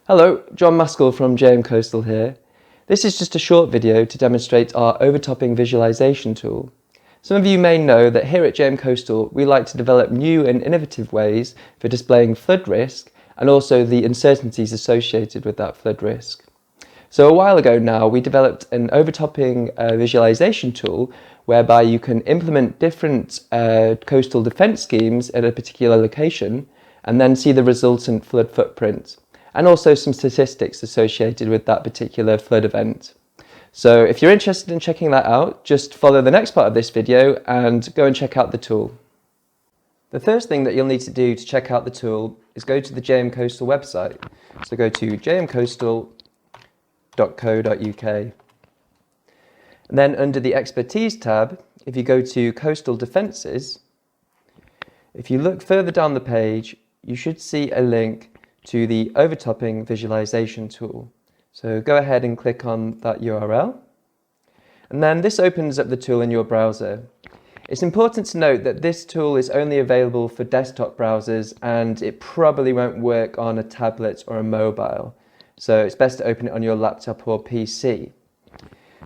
Hello, John Maskell from JM Coastal here. This is just a short video to demonstrate our overtopping visualization tool. Some of you may know that here at JM Coastal we like to develop new and innovative ways for displaying flood risk and also the uncertainties associated with that flood risk. So a while ago now we developed an overtopping visualization tool whereby you can implement different coastal defence schemes at a particular location and then see the resultant flood footprint, and also some statistics associated with that particular flood event. So if you're interested in checking that out, just follow the next part of this video and go and check out the tool. The first thing that you'll need to do to check out the tool is go to the JM Coastal website. So go to jmcoastal.co.uk. And then under the Expertise tab, if you go to Coastal Defences, if you look further down the page, you should see a link to the overtopping visualization tool. So go ahead and click on that URL. And then this opens up the tool in your browser. It's important to note that this tool is only available for desktop browsers and it probably won't work on a tablet or a mobile. So it's best to open it on your laptop or PC.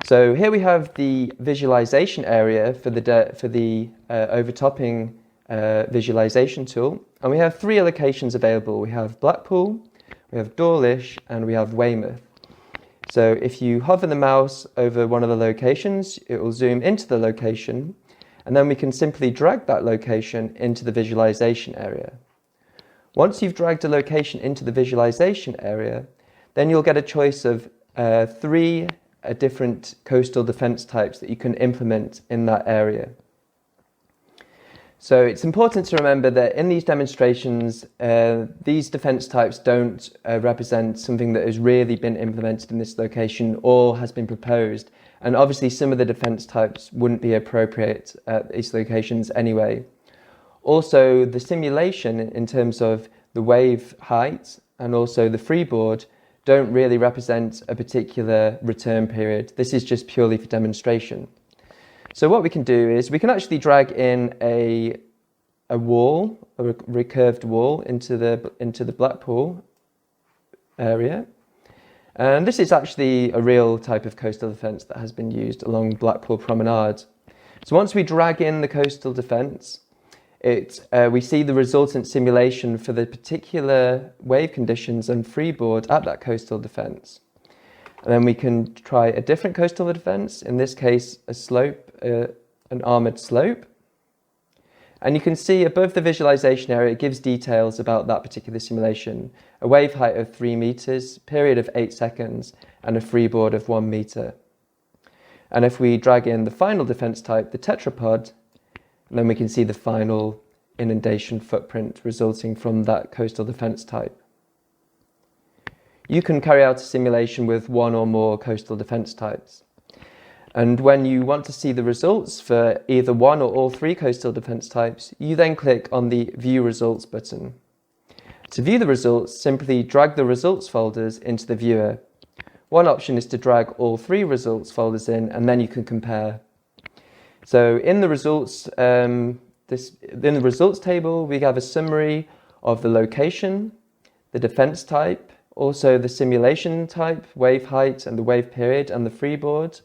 So here we have the visualization area for the overtopping visualization tool, and we have three locations available. We have Blackpool, we have Dawlish, and we have Weymouth. So if you hover the mouse over one of the locations, it will zoom into the location, and then we can simply drag that location into the visualization area. Once you've dragged a location into the visualization area, then you'll get a choice of three different coastal defence types that you can implement in that area. So it's important to remember that in these demonstrations, these defence types don't represent something that has really been implemented in this location or has been proposed. And obviously some of the defence types wouldn't be appropriate at these locations anyway. Also, the simulation in terms of the wave height and also the freeboard don't really represent a particular return period. This is just purely for demonstration. So what we can do is we can actually drag in a wall, a recurved wall into the Blackpool area. And this is actually a real type of coastal defence that has been used along Blackpool Promenade. So once we drag in the coastal defence, we see the resultant simulation for the particular wave conditions and freeboard at that coastal defence. And then we can try a different coastal defence, in this case a slope, an armoured slope. And you can see above the visualisation area it gives details about that particular simulation. A wave height of 3 metres, period of 8 seconds, and a freeboard of 1 metre. And if we drag in the final defence type, the tetrapod, then we can see the final inundation footprint resulting from that coastal defence type. You can carry out a simulation with one or more coastal defence types. And when you want to see the results for either one or all three coastal defence types, you then click on the View Results button. To view the results, simply drag the results folders into the viewer. One option is to drag all three results folders in, and then you can compare. So in the results table, we have a summary of the location, the defence type, also the simulation type, wave height and the wave period and the freeboard,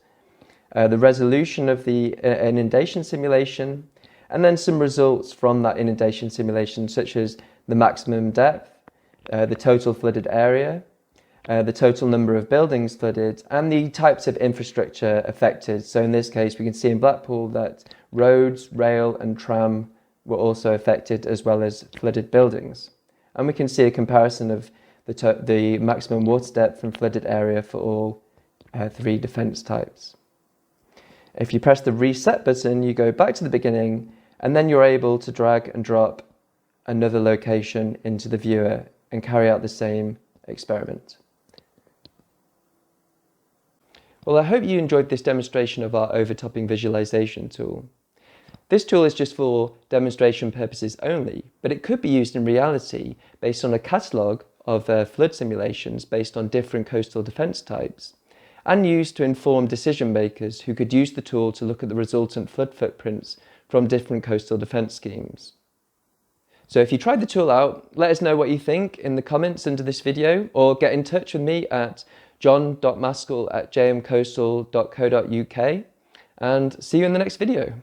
the resolution of the inundation simulation, and then some results from that inundation simulation, such as the maximum depth, the total flooded area, the total number of buildings flooded, and the types of infrastructure affected. So in this case, we can see in Blackpool that roads, rail and tram were also affected, as well as flooded buildings. And we can see a comparison of the maximum water depth and flooded area for all three defence types. If you press the reset button, you go back to the beginning, and then you're able to drag and drop another location into the viewer and carry out the same experiment. Well, I hope you enjoyed this demonstration of our overtopping visualization tool. This tool is just for demonstration purposes only, but it could be used in reality based on a catalogue of flood simulations based on different coastal defence types, and used to inform decision makers who could use the tool to look at the resultant flood footprints from different coastal defence schemes. So if you tried the tool out, let us know what you think in the comments under this video, or get in touch with me at john.maskell@jmcoastal.co.uk, and see you in the next video.